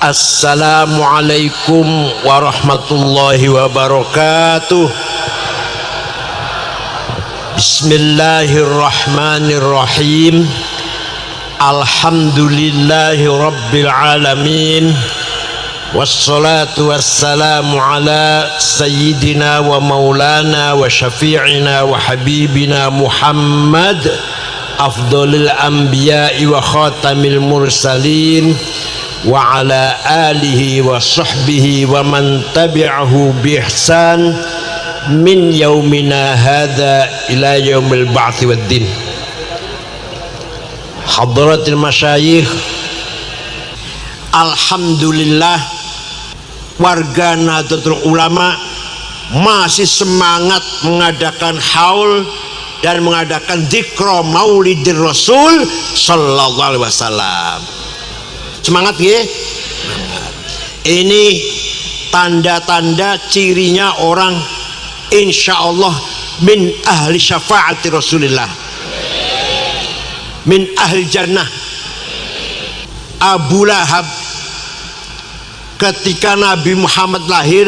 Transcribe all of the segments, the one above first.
Assalamualaikum warahmatullahi wabarakatuh. Bismillahirrahmanirrahim. Alhamdulillahi rabbil alamin. Wassalatu wassalamu ala sayyidina wa maulana wa syafi'ina wa habibina Muhammad afdhalil anbiya'i wa khatamil mursalin wa ala alihi wa sahbihi wa man tabi'ahu bi ihsan min yaumina hadza ila yaumil ba'ts waddin. Hadratil masyayikh, alhamdulillah warga Nahdlatul Ulama masih semangat mengadakan haul dan mengadakan dzikra Maulidir Rasul sallallahu alaihi wasallam. Semangat ya. Ini tanda-tanda cirinya orang insyaallah min ahli syafaati Rasulillah, min ahli jannah. Abu Lahab ketika Nabi Muhammad lahir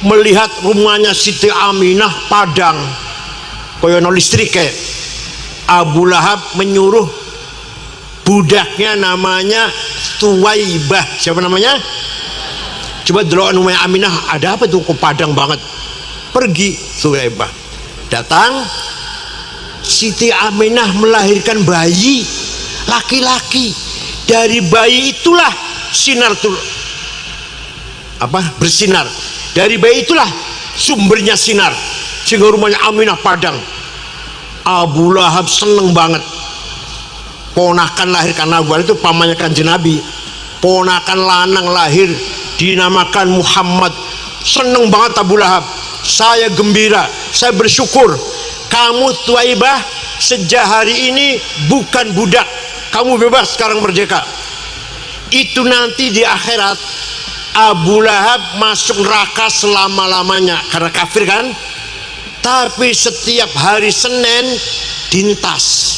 melihat rumahnya Siti Aminah padang koyono listrik, Abu Lahab menyuruh budaknya namanya Tuwaibah. Siapa namanya? Coba dulu namanya Aminah, ada apa tuh kok padang banget? Pergi Tuwaibah. Datang Siti Aminah melahirkan bayi laki-laki. Dari bayi itulah sinar tuh bersinar. Dari bayi itulah sumbernya sinar, sehingga rumahnya Aminah padang. Abu Lahab seneng banget. Ponakan lahir karena Abu Lahab itu pamannya Kanjeng Nabi. Ponakan lanang lahir dinamakan Muhammad. Seneng banget Abu Lahab. Saya gembira, saya bersyukur. Kamu Tuwaibah sejak hari ini bukan budak, kamu bebas sekarang, merdeka. Itu nanti di akhirat Abu Lahab masuk neraka selama-lamanya karena kafir kan. Tapi setiap hari Senin dintas,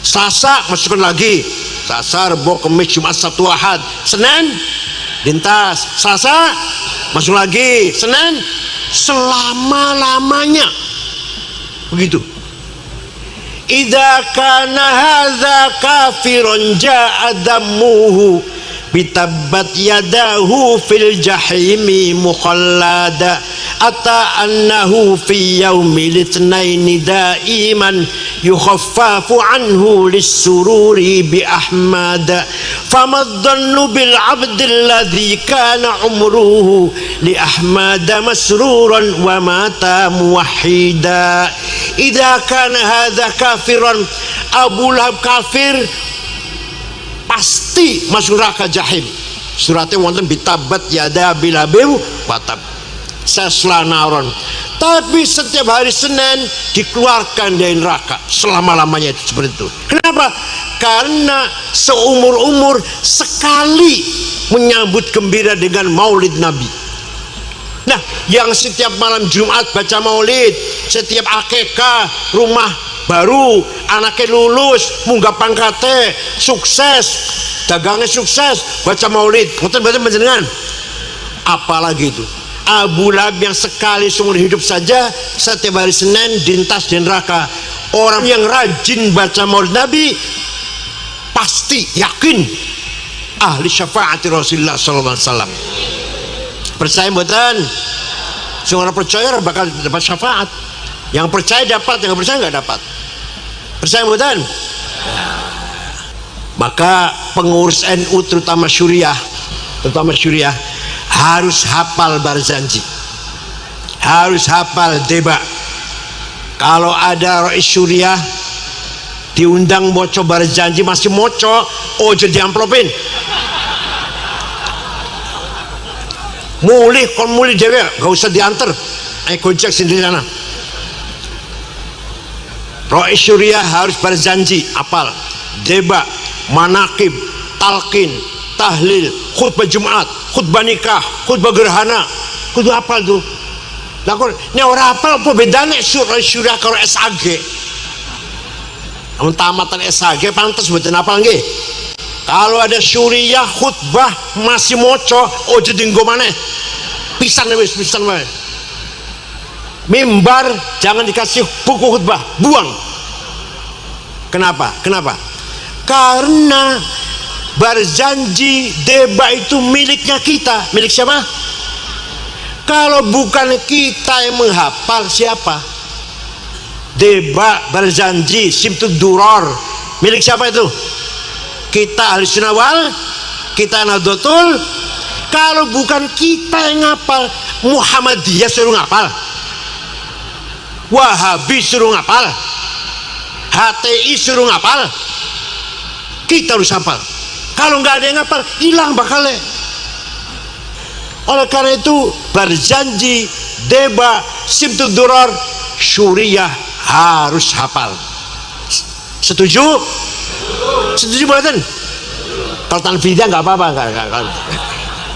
Selasa masukkan lagi, Selasa, Rebo, Kamis, Jumat, Sabtu, Ahad. Senin lintas, Selasa masuk lagi, Senin selama-lamanya. Begitu. Idza kana hadza kafirun ja'a dammuhu bitabbat yadahu fil jahimi mukhallada ata annahu fi yaumil itsnaini daiman yukhaffafu anhu lis-sururi bi ahmada famadhannu bil abdil ladzi kana umruhu li ahmada masruran wa mata muwahhida. Idza kana hadza kafiran, Abu Lahab kafir pasti masuk neraka jahim. Suratnya wonten bitabat yada bilabiu watab sasla naron. Tapi setiap hari Senin dikeluarkan dari neraka selama-lamanya, itu seperti itu. Kenapa? Karena seumur-umur sekali menyambut gembira dengan Maulid Nabi. Nah, yang setiap malam Jumat baca Maulid, setiap akikah rumah baru, anaknya lulus, munggah pangkatnya, sukses, dagangnya sukses, baca Maulid. Ngoten baca panjenengan. Apalagi itu Abu Lahab yang sekali seumur hidup saja setiap hari Senin dintas di neraka. Orang yang rajin baca Maulid Nabi pasti yakin ahli syafaati Rasulullah sallallahu alaihi wasallam. Percaya mboten? Sing ora percaya bakal dapat syafaat. Yang percaya dapat, yang percaya nggak dapat. Percaya mboten? Maka pengurus NU terutama Syuriah harus hafal Barzanji, harus hafal Deba. Kalau ada Rais Syuriah diundang moco Barzanji masih moco, ojo diamplopin. Mulih kon mulih dewe, gak usah diantar, ayo gojek sendiri sana. Rais Syuriah harus Barzanji, apal Deba, manakib, talqin, tahlil, khutbah Jumat, khutbah nikah, khutbah gerhana, kudu apal tuh. Lah kok nek ora apal apa bedane Syuriah karo SAG? Amun tamatan SAG pantes mboten apal nggih. Kalau ada syuriah khutbah masih moco, oh jadi nggo maneh. Pisan wis pisan wae. Mimbar jangan dikasih buku khutbah, buang. Kenapa? Kenapa? Karena berjanji debat itu miliknya kita. Milik siapa? Kalau bukan kita yang menghafal, siapa? Debat berjanji Simtud Duror milik siapa itu? Kita ahli sunnah wal, kita Nahdlatul. Kalau bukan kita yang ngapal, Muhammadiyah suruh ngapal, Wahabi suruh ngapal, HTI suruh ngapal, kita harus hafal. Kalau nggak ada yang ngapal, hilang bakalnya. Oleh karena itu berjanji debat Simtud Duror syuriah harus hafal. Setuju? Setuju buatan? Kalau tanfidah nggak apa-apa,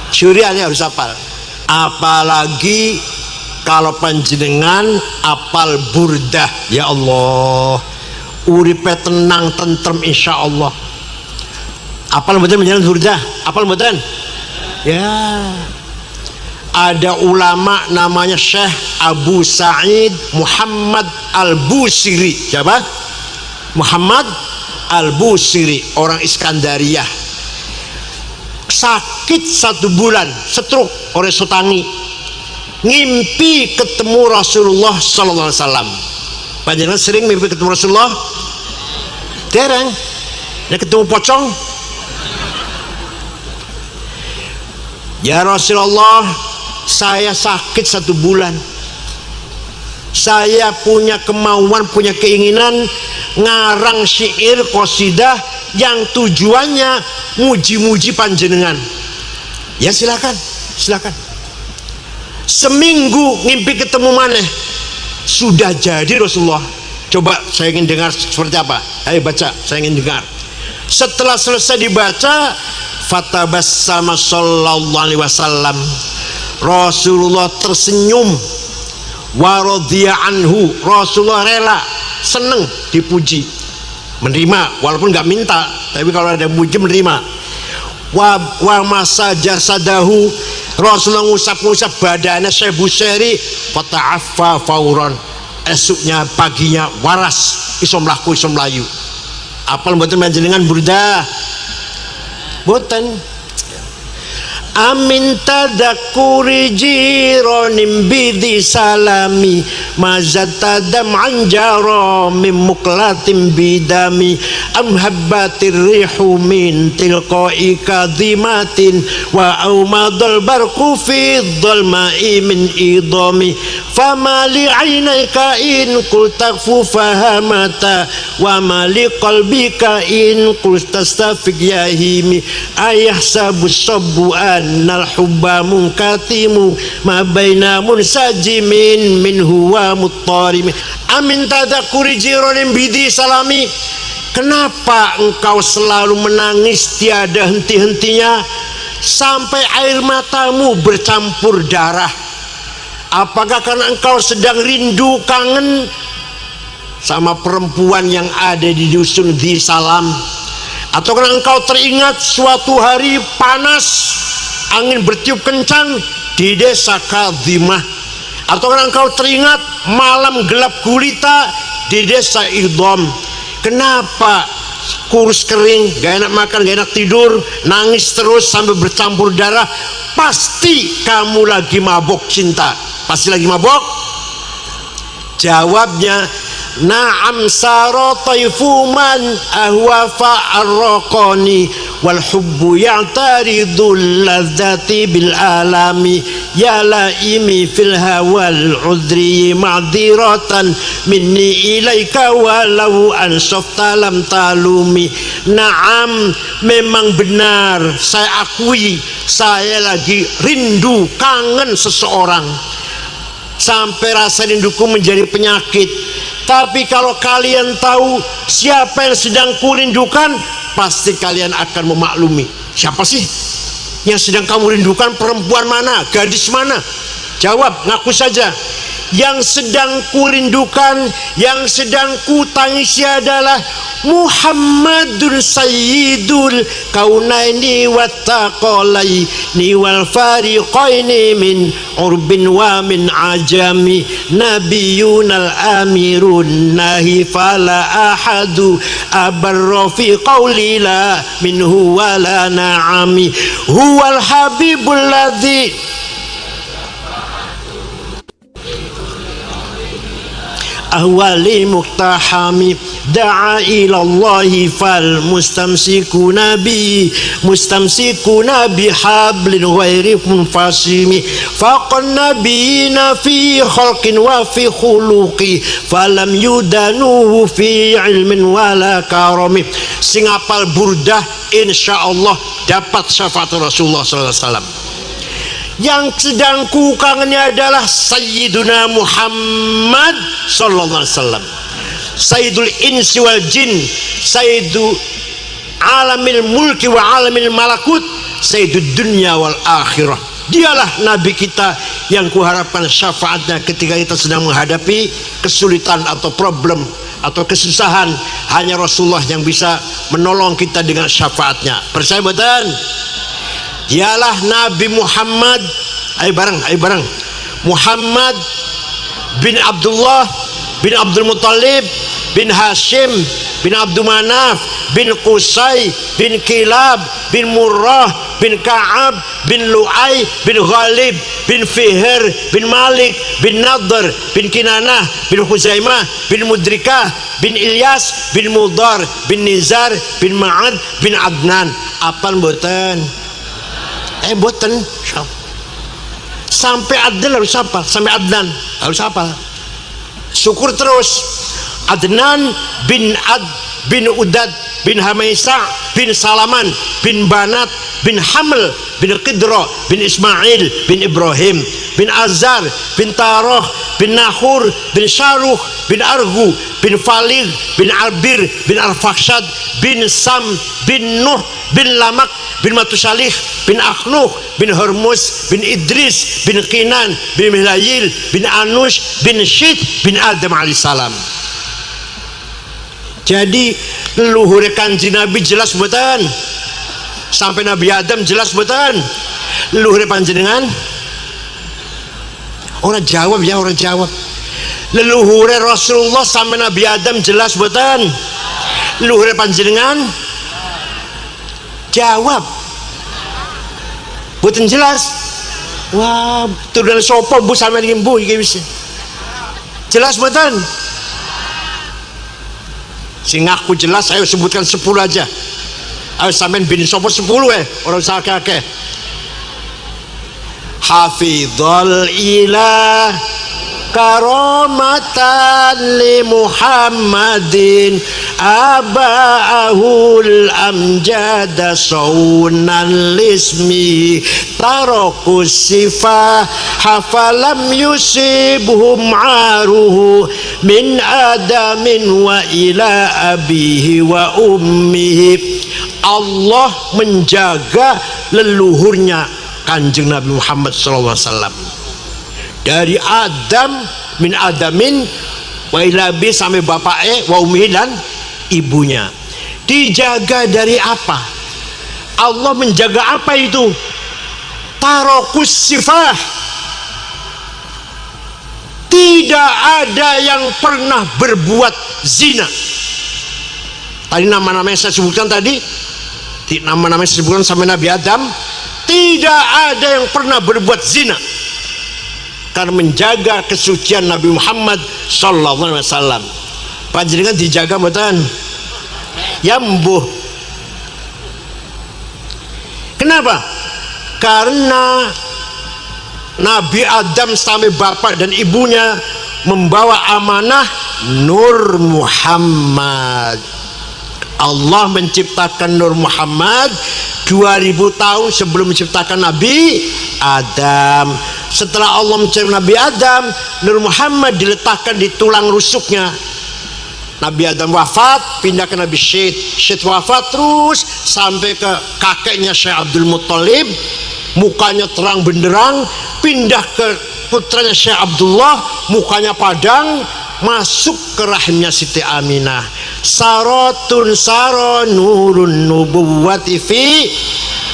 syuriahnya harus hafal. Apalagi kalau panjenengan apal burdah, ya Allah, uripe tenang tentrem insya Allah. Apal mboten menjalan burdah? Apal mboten? Ya. Ada ulama namanya Syekh Abu Sa'id Muhammad Al-Busiri. Siapa? Muhammad Al-Busiri, orang Iskandariyah. Sakit 1 bulan, stroke oleh Sotangi. Ngimpi ketemu Rasulullah sallallahu alaihi wasallam. Panjenengan sering mimpi ketemu Rasulullah? Dereng. Nek ketemu pocong? Ya Rasulullah, saya sakit 1 bulan. Saya punya kemauan, punya keinginan ngarang syair qasidah yang tujuannya muji-muji panjenengan. Ya silakan, silakan. Seminggu ngimpi ketemu maneh, sudah jadi Rasulullah. Coba saya ingin dengar seperti apa. Ayo baca, saya ingin dengar. Setelah selesai dibaca, fatabassama sallallahu alaihi wasallam, Rasulullah tersenyum, wa radhiya anhu, Rasulullah rela, seneng dipuji, menerima walaupun nggak minta, tapi kalau ada puji menerima. Wa masa jasadahu, Rasulullah ngusap-ngusap badannya Syekh Busiri, fata'affa fauron, esoknya paginya waras, iso mlaku iso mlayu. Apal mboten panjenengan burdah? Boten. Amin tadakuri jironim bidi salami mazatadam anjaro mim muklatim bidami am habbatir rihu min tilqai kadhimatin wa aumadul barqu fi dhalma'i min idami fama li aynayka in qul takfu fahamata wa ma li qalbika in qul tastafik yahimi ayahsabu sabbu annal hubba munkatimu ma baina munsajimin minhu wa muttarimin. Amin tadakuri jironim bidi salami, kenapa engkau selalu menangis tiada henti-hentinya sampai air matamu bercampur darah? Apakah karena engkau sedang rindu kangen sama perempuan yang ada di dusun Dhi Salam, atau karena engkau teringat suatu hari panas, angin bertiup kencang di desa Kadhimah, atau karena engkau teringat malam gelap gulita di desa Idham? Kenapa kurus kering, gak enak makan, gak enak tidur, nangis terus sampai bercampur darah? Pasti kamu lagi mabok cinta. Pasti lagi mabok. Jawabnya, na'am sara taifu man ahwa fa'arraqani wal hubbu ya'taridul ladzati bil alami ya laimi fil hawal udri ma'diratan minni ilaika walau ansafta lam talumi. Na'am, memang benar, saya akui saya lagi rindu kangen seseorang sampai rasa rinduku menjadi penyakit. Tapi kalau kalian tahu siapa yang sedang kurindukan, pasti kalian akan memaklumi. Siapa sih yang sedang kamu rindukan? Perempuan mana? Gadis mana? Jawab, ngaku saja. Yang sedang kurindukan, yang sedang kutangisi adalah Muhammadun sayyidul kaunaini wattaqalaini wal fariqaini min urbin wa min ajami nabiyunal amirun nahi fala ahadu abarra fi qawli la minhu wala na'ami huwal habibul ladzi ahwali muktahami da'a ilallahi fal mustamsikuna bihablin ghairi munfasimi faqan nabiyina fi khalqin wa fi khuluqi falam yudanuhu fi ilmin wala karami. Sing apal burdah insyaallah dapat syafaat Rasulullah sallallahu alaihi wasallam. Yang sedang ku kangennya adalah Sayyiduna Muhammad sallallahu alaihi wasallam, Sayyidul insi wal jin, Sayyidu alamil mulki wa alamil malakut, Sayyidud dunya wal akhirah. Dialah Nabi kita yang kuharapkan syafaatnya ketika kita sedang menghadapi kesulitan atau problem atau kesusahan. Hanya Rasulullah yang bisa menolong kita dengan syafaatnya. Percaya betul? Dialah Nabi Muhammad, ayo bareng, Muhammad bin Abdullah bin Abdul Muttalib bin Hashim bin Abdul Manaf bin Qusay bin Kilab bin Murrah bin Ka'ab bin Lu'ay bin Ghalib bin Fihr bin Malik bin Nadr bin Kinanah bin Khuzaimah bin Mudrikah bin Ilyas bin Mudar bin Nizar bin Ma'ad bin Adnan. Apal mboten? Boten sampai Adnan harus hafal, sampai Adnan harus hafal. Syukur terus. Adnan bin Ad bin Udad bin Hamaisa bin Salaman bin Banat bin Haml bin Qidra bin Ismail bin Ibrahim bin Azar bin Taroh bin Nahur bin Syaruh bin Argu bin Falig bin Arbir bin Arfakshad bin Sam bin Nuh bin Lamak bin Matusalih bin Akhnuh bin Hormuz bin Idris bin Kinan bin Milayil bin Anush bin Syed bin Adam alaihissalam. Jadi leluhur kanjeng Nabi jelas betul, sampai Nabi Adam jelas betul. Leluhur panjenengan orang jawab ya, orang jawab. Leluhur Rasulullah sampai Nabi Adam jelas betul. Leluhur panjenengan jawab betul jelas. Wah, turunan sopo bu sampai dengan bu iki wis jelas betul. Sing aku jelas, ayo sebutkan 10 aja. Ayo sampean bin sopo 10 orang sakake. Hafizul ilah karamatan li Muhammadin aba'ahul amjada saunan lismi tarakus sifah hafalam yusibhum aruhu min adamin wa ila abihi wa ummihi. Allah menjaga leluhurnya kanjeng Nabi Muhammad SAW dari Adam min Adamin wa ila abihi sampai bapaknya wa ummihi dan ibunya. Dijaga dari apa? Allah menjaga apa itu? Tarakus sifah. Tidak ada yang pernah berbuat zina. Tadi nama-nama yang saya sebutkan tadi, nama-nama yang saya sebutkan sampai Nabi Adam, tidak ada yang pernah berbuat zina. Karena menjaga kesucian Nabi Muhammad sallallahu alaihi wasallam. Panjenengan dijaga mboten? Ya mbuh. Kenapa? Karena Nabi Adam sampai bapak dan ibunya membawa amanah Nur Muhammad. Allah menciptakan Nur Muhammad 2000 tahun sebelum menciptakan Nabi Adam. Setelah Allah menciptakan Nabi Adam, Nur Muhammad diletakkan di tulang rusuknya. Nabi Adam wafat, pindah ke Nabi Syed. Syed wafat terus sampai ke kakeknya Syekh Abdul Muttalib, mukanya terang benderang. Pindah ke putranya Syekh Abdullah, mukanya padang, masuk ke rahimnya Siti Aminah. saratun saro nurun nubuwati fi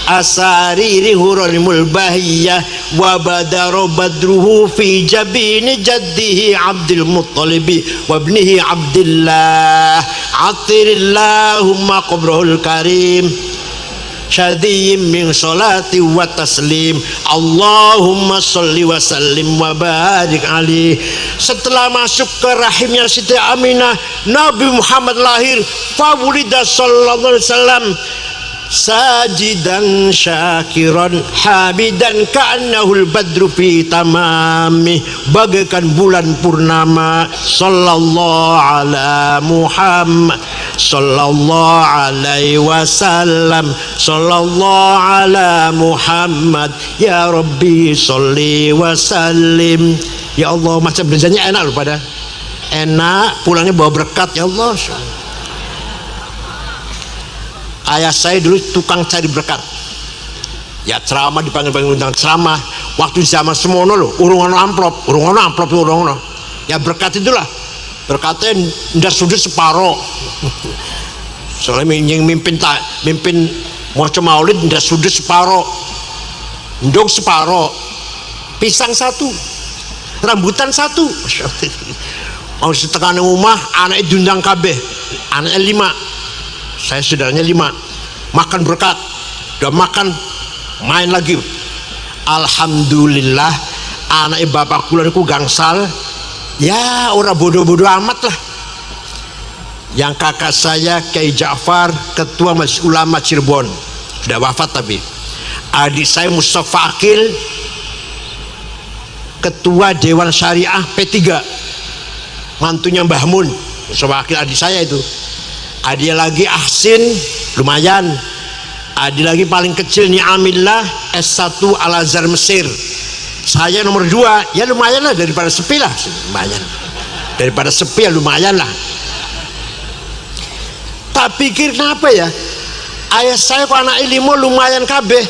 asariri huranimul bahiyah wa badaro badruhu fi jabini jaddihi Abdul Muttalibi wa ibnihi Abdillah atirillahumma qabrahul karim syadiyim min salati wa taslim Allahumma salli wa sallim wa barik alaih. Setelah masuk ke rahimnya Siti Aminah, Nabi Muhammad lahir. Fawulida sallallahu alaihi wasallam sajidan syakiran hamidan ka'annahul badru fi tamami, bagaikan bulan purnama. Sallallahu ala Muhammad sallallahu alaihi wasallam, sallallahu ala Muhammad ya Rabbi salli wa sallim. Ya Allah, macam belanjanya enak loh, pada enak, pulangnya bawa berkat. Ya Allah, ayah saya dulu tukang cari berkat. Ya ceramah, dipanggil-panggil undang ceramah. Waktu zaman semono loh, urung ono amplop. Ya berkat itulah. Berkatnya ndak sudah separo. Soalnya yang mimpin maca maulid ndak sudah separo. Ndong separo. Pisang satu. Rambutan satu. Mau setengah rumah anaknya diundang kabeh. Anaknya 5. Saya saudaranya 5. Makan berkat. Udah makan, main lagi. Alhamdulillah anak bapak kula niku gangsal. Ya ora bodoh-bodoh amat lah. Yang kakak saya Kiai Ja'far, ketua Majelis Ulama Cirebon, sudah wafat tapi. Adik saya Mustafa Akil, ketua Dewan Syariah P3, mantunya Mbah Mun. Mustafa Akil adik saya itu. Adik lagi Ahsin, lumayan. Adik lagi paling kecil Ni'amillah, S1 Al-Azhar Mesir. Saya nomor 2, ya lumayan lah, daripada sepi lah, lumayan. Daripada sepi ya lumayan lah. Tak pikir kenapa ya, ayah saya kok anak ilmu lumayan kabeh,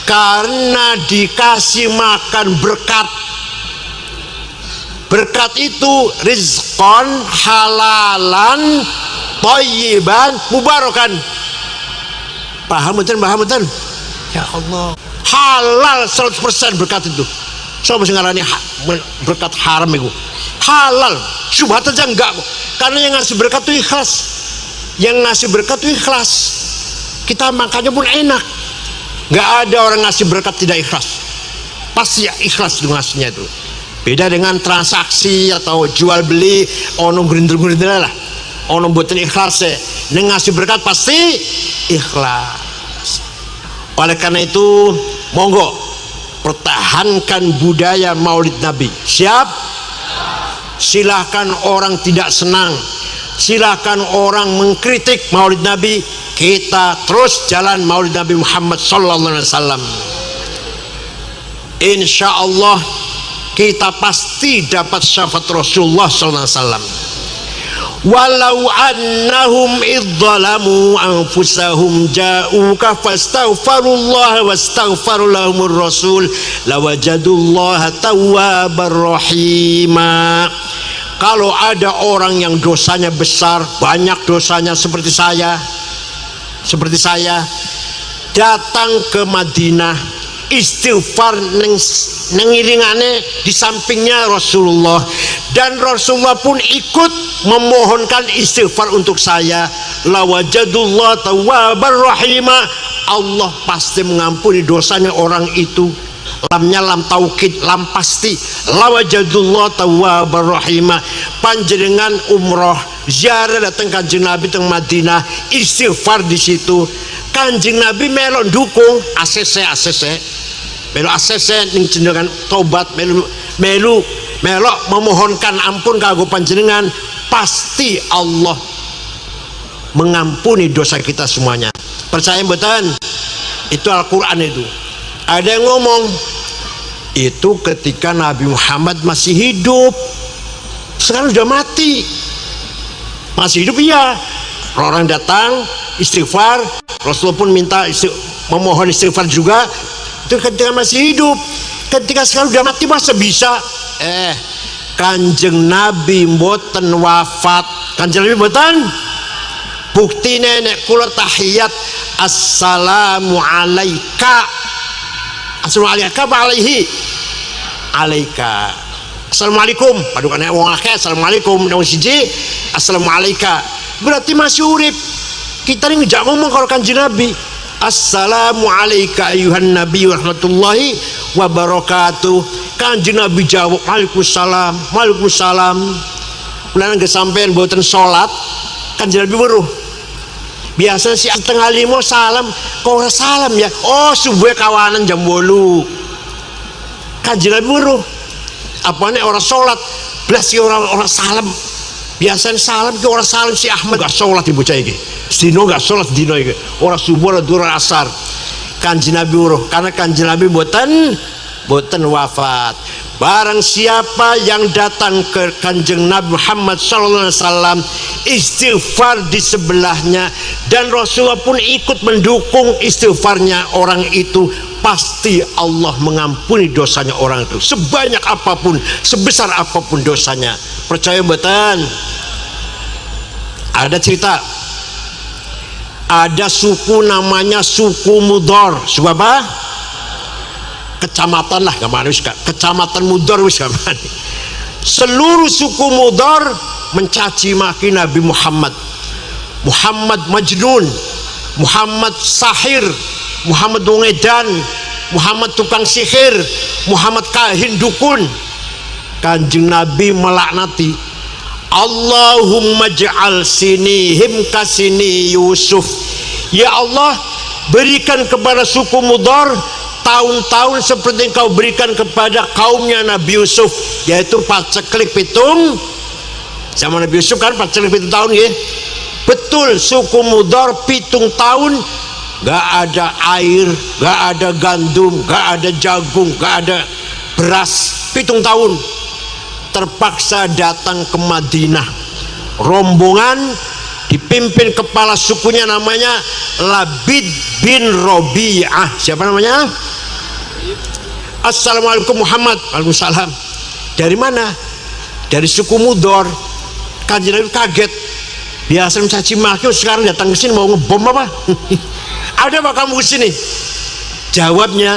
karena dikasih makan berkat. Berkat itu rizqan halalan thayyiban mubarakan. Paham betul? Ya Allah, halal 100% berkat itu. Sopo sing ngarani berkat haram itu halal, syubhat aja enggak kok. Karena yang ngasih berkat itu ikhlas. Yang ngasih berkat itu ikhlas. Kita makanya pun enak. Enggak ada orang ngasih berkat tidak ikhlas. Pasti ya ikhlas itu ngasihnya itu. Beda dengan transaksi atau jual beli, ono gerindel-gerindel lah. Ono mboten ikhlas ya. Ning ngasih berkat pasti ikhlas. Oleh karena itu, monggo pertahankan budaya Maulid Nabi. Siap? Silahkan orang tidak senang, silahkan orang mengkritik Maulid Nabi, kita terus jalan Maulid Nabi Muhammad sallallahu alaihi wasallam. Insya Allah kita pasti dapat syafaat Rasulullah sallallahu alaihi wasallam. Walau annahum idzalamu anfusahum ja'uka fastaghfirullah wastaghfar lahumur rasul lawajadullaha tawwabar rahima. Kalau ada orang yang dosanya besar, banyak dosanya seperti saya datang ke Madinah, istighfar nengiringane di sampingnya Rasulullah, dan Rasulullah pun ikut memohonkan istighfar untuk saya. Lawajadullah tawwabar rahima, Allah pasti mengampuni dosanya orang itu. Lamnya lam taukid, lam pasti. Lawajadullah tawwabar rahima. Panjenengan umroh ziarah datang Kanjeng Nabi teng Madinah, istighfar di situ. Kanjeng Nabi melok dukung ACC melu ACC ning jenengan tobat, melu melok memohonkan ampun kanggo panjenengan, pasti Allah mengampuni dosa kita semuanya. Percaya mboten? Itu Al-Qur'an itu. Ada yang ngomong itu ketika Nabi Muhammad masih hidup, sekarang sudah mati. Masih hidup iya, orang datang istighfar, Rasulullah pun minta memohon istighfar juga. Itu ketika masih hidup. Ketika sekarang sudah mati masa bisa? Kanjeng Nabi mboten wafat. Kanjeng Nabi mboten bukti nenek kula tahiyat assalamu alaika, assalamu alaika apa alaihi, alaika, assalamualaikum padukan wong akeh assalamualaikum, wong siji assalamu alaika, berarti masih urip. Kita ini ngejak ngomong kalau Kanjeng Nabi assalamu alaika ayuhan nabi warahmatullahi wabarakatuh. Kanjeng Nabi jawab waalaikumsalam, waalaikumsalam. Mulane nggak sampean mboten salat Kanjeng Nabi weruh. Biasa si tengah lima salam, kok ora salam ya? Oh subuh kawanan jam 8. Kanjeng Nabi weruh. Apane orang salat blas ki orang salam. Biasanya salam ki orang salam si Ahmad gak salat ibu cah iki. Sedino gak salat dino iki. Ora subuh ora duhur asar. Kanjeng Nabi weruh karena Kanjeng Nabi boten wafat. Barang siapa yang datang ke Kanjeng Nabi Muhammad SAW istighfar di sebelahnya dan Rasulullah pun ikut mendukung istighfarnya orang itu, pasti Allah mengampuni dosanya orang itu sebanyak apapun, sebesar apapun dosanya. Percaya mboten? Ada cerita, ada suku namanya suku Mudhar. Suku apa? Kecamatan lah, kecamatan Mudhar wis gamane. Seluruh suku Mudhar mencaci maki Nabi Muhammad. Muhammad majnun, Muhammad sahir, Muhammad wong edan, Muhammad tukang sihir, Muhammad kahin dukun. Kanjeng Nabi melaknati, Allahumma ja'al sinihim kasini Yusuf. Ya Allah, berikan kepada suku Mudhar tahun-tahun seperti yang kau berikan kepada kaumnya Nabi Yusuf, yaitu paceklik pitung. Sama Nabi Yusuf kan paceklik pitung tahun ya. Betul, suku Mudhar pitung tahun gak ada air, gak ada gandum, gak ada jagung, gak ada beras. Pitung tahun terpaksa datang ke Madinah. Rombongan dipimpin kepala sukunya namanya Labid bin Robi'ah. Siapa namanya? Assalamualaikum Muhammad. Waalaikumsalam. Dari mana? Dari suku Mudhar. Kanjeng Nabi kaget. Biasa mencaci maki, sekarang datang ke sini mau ngebom apa? Ada apa kamu ke sini? Jawabnya,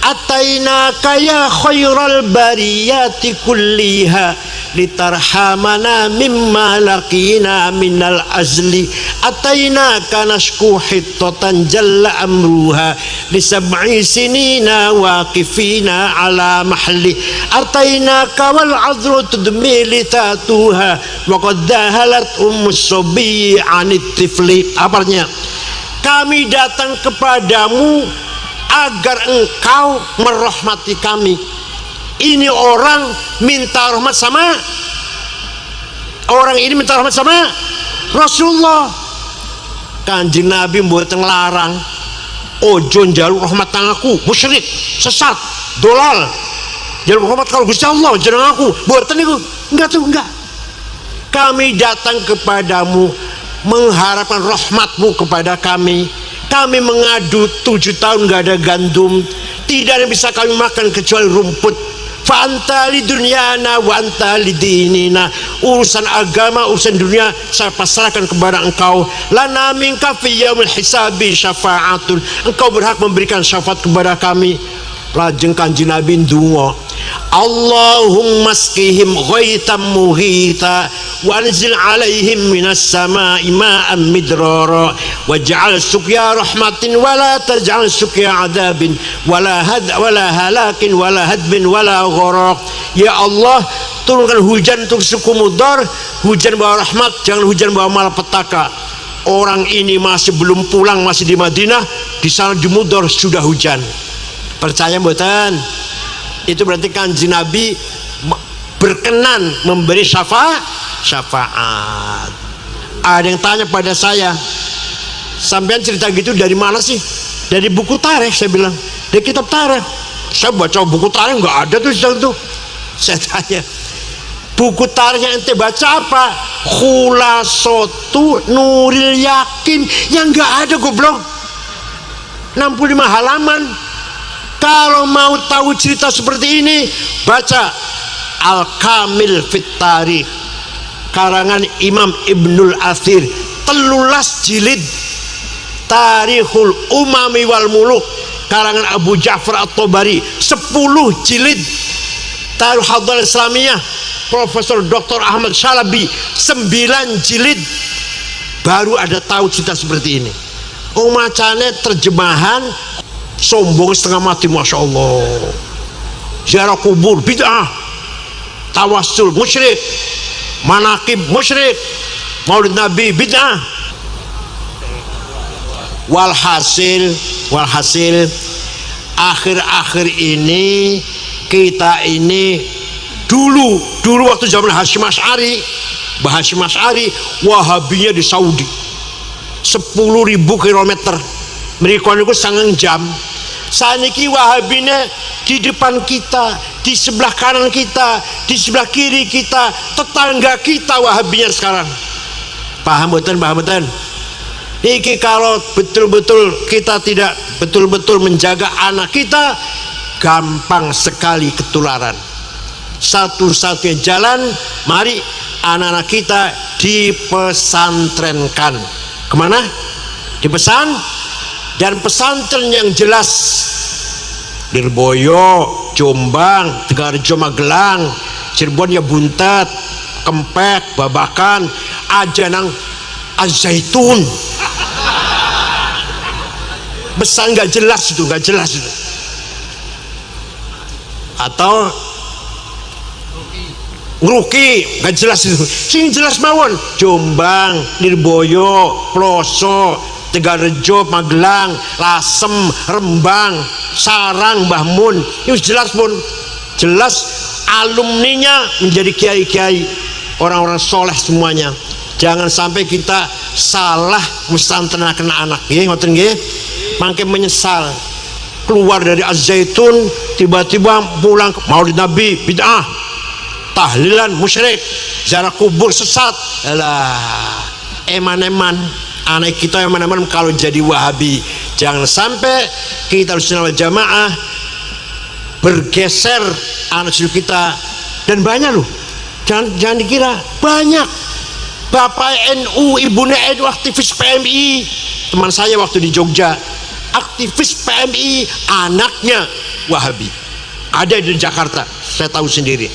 atainaka ya khairal bariyati kulliha litarhamana mimma laqina minal azli, atainaka nashku hittatan jalla amruha lisab'i sinina waqifina ala mahli, atainaka wal adru tudmi litatuha wa qad dahalat ummus sabiyi anit tifli. Artinya, kami datang kepadamu agar engkau merahmati kami. Ini orang minta rahmat sama orang ini, minta rahmat sama Rasulullah. Kanjeng Nabi mboten larang, ojo njaluk rahmat nang aku, musyrik, sesat, dolal. Njaluk rahmat kalau Gusti Allah jeneng aku, mboten niku. Enggak tuh, enggak. Kami datang kepadamu mengharapkan rahmatmu kepada kami. Kami mengadu 7 tahun gak ada gandum, tidak ada bisa kami makan kecuali rumput. Fa anta li dunyana wa anta li dinina. Urusan agama, urusan dunia saya pasrahkan kepada engkau. Lana minka fi yaumil hisabi syafa'atun. Engkau berhak memberikan syafaat kepada kami. Lajeng Kanjeng Nabi ndonga, Allahumma skihim ghaitam mughita wa anzil alaihim minas sama'i ma'an midrara waj'al suqya rahmatin wala taj'al suqya adabin wala halakin wala hadbin wala gharaq. Ya Allah, turunkan hujan untuk suku Mudhar, hujan bawa rahmat, jangan hujan bawa malapetaka. Orang ini masih belum pulang, masih di Madinah, di sana di Mudhar sudah hujan. Percaya mboten? Itu berarti Kanjeng Nabi berkenan memberi syafaat. Ada yang tanya pada saya, sampean cerita gitu dari mana sih? Dari buku tarikh, saya bilang. Dari kitab tarikh. Saya baca buku tarikh nggak ada tuh itu. Saya tanya, buku tarikh yang ente baca apa? Khulasotu Nuril Yakin, yang nggak ada goblok. 65 halaman. Kalau mau tahu cerita seperti ini, baca Al-Kamil Fit Tarikh karangan Imam Ibnul Athir. 13 jilid Tarikhul Umami wal Muluk karangan Abu Ja'far At-Tabari, 10 jilid Tarikh Hadal Islamiyah Profesor Dr. Ahmad Syalabi, 9 jilid. Baru ada tahu cerita seperti ini. Macane terjemahan sombong setengah mati, masya Allah. Ziarah kubur bid'ah, tawassul musyrik, manakib musyrik, maulid nabi bid'ah. Walhasil akhir-akhir ini kita ini dulu waktu zaman Hasyim Asy'ari, Mbah Hasyim Asy'ari, Wahabinya di Saudi 10.000 kilometer, mereka niku 9 jam. Saniki Wahabinya di depan kita, di sebelah kanan kita, di sebelah kiri kita, tetangga kita Wahabinya sekarang. Paham mboten? Iki kalau betul-betul kita tidak betul-betul menjaga anak kita, gampang sekali ketularan. Satu-satunya jalan, mari anak-anak kita dipesantrenkan. Kemana? Dipesan, dan pesantren yang jelas. Lirboyo, Jombang, Tegarjo, Magelang, Cirebon ya Buntet, Kempek, Babakan, aja nang Az-Zaitun. Pesan nggak jelas itu. Atau Ngeruki, nggak jelas itu. Sing jelas mawon, Jombang, Lirboyo, Ploso, Tegarjo, Magelang, Lasem, Rembang, Sarang, Mbah Mun. Itu jelas pun, jelas alumninya menjadi kiai-kiai, orang-orang soleh semuanya. Jangan sampai kita salah mesantrenaken anak, nggih ngoten nggih. Mangke menyesal keluar dari Az-Zaitun tiba-tiba pulang ke Maulid Nabi bid'ah, tahlilan musyrik, ziarah kubur sesat. Alah, eman-eman anak kita eman-eman kalau jadi Wahabi. Jangan sampai kita Ahlussunnah wal Jamaah bergeser anak cucu kita, dan banyak loh. Jangan dikira banyak. Bapak NU, ibunya NU, aktivis PMI. Teman saya waktu di Jogja, aktivis PMI, anaknya Wahabi. Ada di Jakarta, saya tahu sendiri.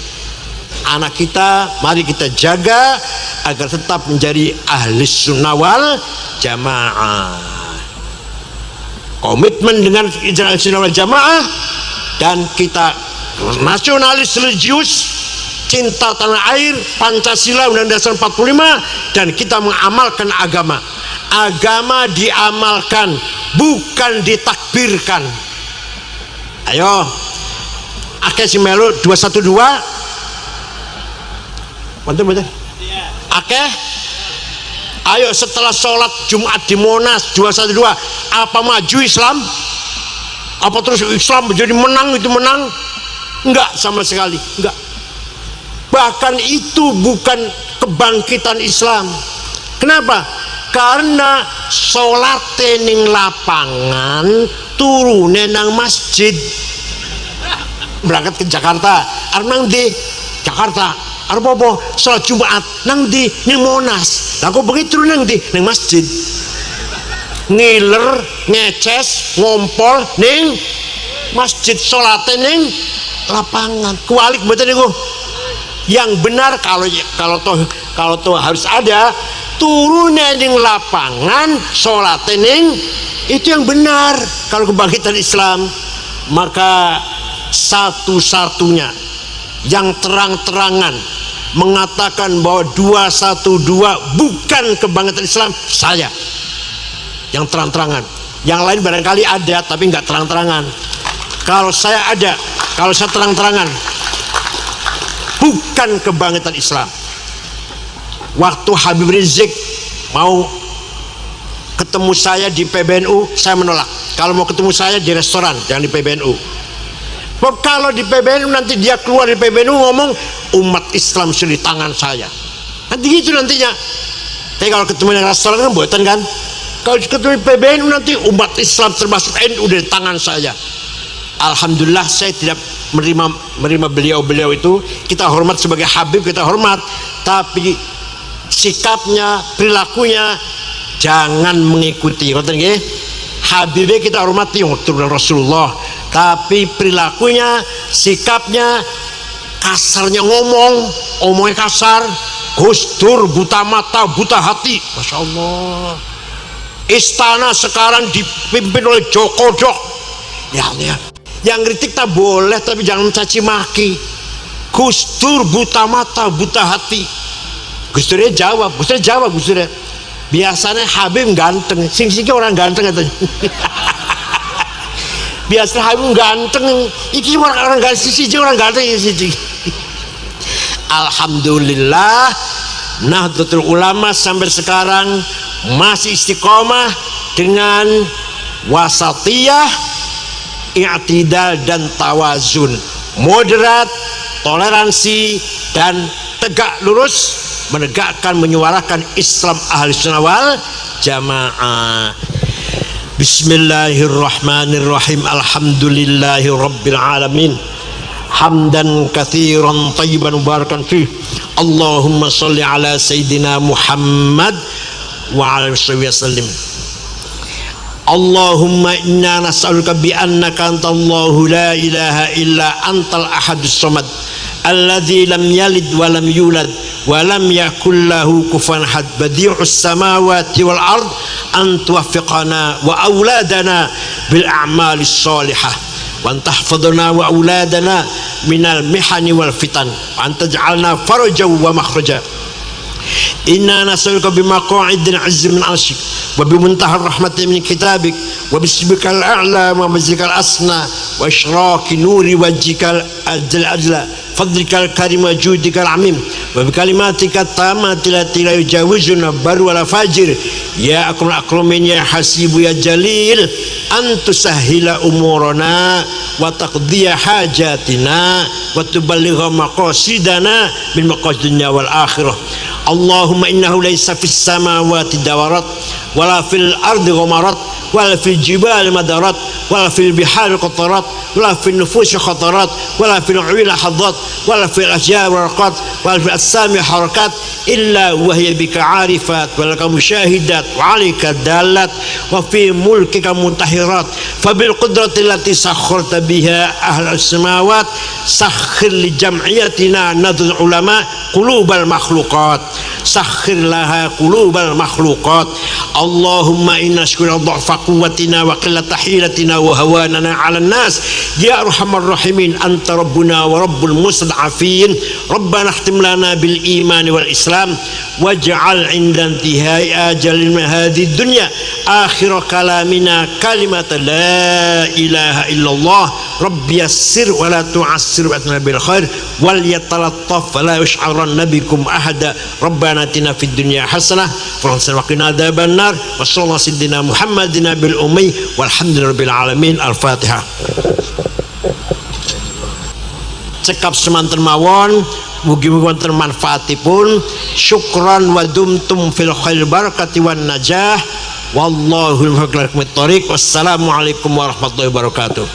Anak kita, mari kita jaga agar tetap menjadi ahli sunnah wal jamaah. Komitmen dengan ahli sunnah wal jamaah, dan kita nasionalis religius, cinta tanah air, Pancasila, Undang-Undang Dasar 45, dan kita mengamalkan agama. Agama diamalkan, bukan ditakbirkan. Ayo, akeh si melu 212. Betul. Akeh. Ayo setelah sholat Jumat di Monas 212, apa maju Islam? Apa terus Islam menjadi menang? Itu menang? Enggak sama sekali, enggak. Bahkan itu bukan kebangkitan Islam. Kenapa? Karena sholat ning lapangan, turune nang masjid. Berangkat ke Jakarta, arep nang di Jakarta, arep apa? Sholat Jumat nang di ning Monas. Lah kok begitu nang di ning masjid. Ngiler, ngeces, ngompol ning masjid, sholate ning lapangan. Kualik mboten niku. Yang benar kalau toh harus ada turunnya ning lapangan, sholat ning, itu yang benar kalau kebangkitan Islam. Maka satu-satunya yang terang-terangan mengatakan bahwa 212 bukan kebangkitan Islam, saya yang terang-terangan. Yang lain barangkali ada tapi nggak terang-terangan. Kalau saya ada, kalau saya terang-terangan, bukan kebangkitan Islam. Waktu Habib Rizik mau ketemu saya di PBNU, saya menolak. Kalau mau ketemu saya di restoran, jangan di PBNU. Kalau di PBNU nanti dia keluar di PBNU ngomong umat Islam sudah di tangan saya. Nanti gitu nantinya. Tapi kalau ketemu di restoran kan buatan kan. Kalau ketemu di PBNU nanti umat Islam termasuk NU di tangan saya. Alhamdulillah saya tidak menerima beliau itu. Kita hormat sebagai Habib, kita hormat, tapi sikapnya, perilakunya jangan mengikuti ngoten nggih. Habibnya kita hormati turun Rasulullah, tapi perilakunya, sikapnya, kasarnya ngomongnya kasar. Gus Dur buta mata, buta hati, masya Allah. Istana sekarang dipimpin oleh Joko Dok. Ya, yang kritik tak boleh, tapi jangan mencaci maki. Gus Dur buta mata, buta hati. Gus Durnya jawab, Gus Durnya. Biasanya Habib ganteng, sing orang ganteng katanya. Biasanya Habib ganteng, iki orang ganteng, orang ganteng siji. Alhamdulillah, Nahdlatul Ulama sampai sekarang masih istiqomah dengan wasatiyah, i'tidal dan tawazun, moderat, toleransi dan tegak lurus, menegakkan, menyuarakan Islam ahli sunnah wal jamaah. Bismillahirrahmanirrahim. Alhamdulillahi rabbil alamin, hamdan katsiran thayyiban mubarakan fih. Allahumma sholli ala sayyidina Muhammad wa ala alihi wasallim. Allahumma inna nas'aluka bi annaka antallahu la ilaha illa antal ahadus samad alladzi lam yalid wa lam yulad wa lam yakul lahu kufuwan ahad, badi'us samawati wal ard, an tuwaffiqana wa auladana bil a'malis shalihah wa tahfadhna wa auladana minal mihani wal fitan wa antaj'alna farajan wa makhraja. Inna nas'aluka bimaqa'idil 'azmi min 'arsyik wa bimuntahar rahmati min kitabik wa bismikal a'la wa mazikal asna wa isyraqi nuri wajhikal ajla fadlikal karim wa judikal amim wa bikalimatika tamati lati la yujawizuna bar wala fajir ya akramul akramin ya hasibu ya jalil antusahhila umurana wa taqdiya hajatina wa tuballigha maqasidana min maqasidina wal akhirah. Allahumma innahu laysa fis samawati dawarat wala fil ardi ghamarat wala fil jibali madarat wala fil bihari qatarat wala fil nufusi khatarat wala fil uyuni hadat wala fil asjar warqat wala fil asami harakat illa wahya bika arifat walaka musyahidat wa alika dalat wa fi mulkika muntahirat fabil qudrati allati sakharta biha ahlus samawat sakhir li jam'iyatina nadhul ulama qulubal makhluqat sakhir laha qulubal makhluqat. Allahumma inna syukura dha'fa quwwatina wa qillata hilatina wa hawanana 'alan nas ya arhamar rahimin anta rabbuna wa rabbul mustad'afin. Rabbana ihtim lana bil iman wal islam waj'al 'inda intihai ajalin hadhihi dunya akhir kalamina kalimat la ilaha illallah rabbi yassir wa la tu'assir wa atina bil khair wal yatalattaf wa la yush'aranna bikum ahada. Rabbana atina fid dunya hasanah wa qina adzaban nar wa sallallahu sayyidina Muhammadin bil ummi walhamdulillahil alamin. Al-Fatihah. Cekap semanten mawon mugi-mugi wonten manfaatipun. Syukran wa dumtum fil khair barakati wan najah wallahu al-muwaffiq. Wassalamualaikum warahmatullahi wabarakatuh.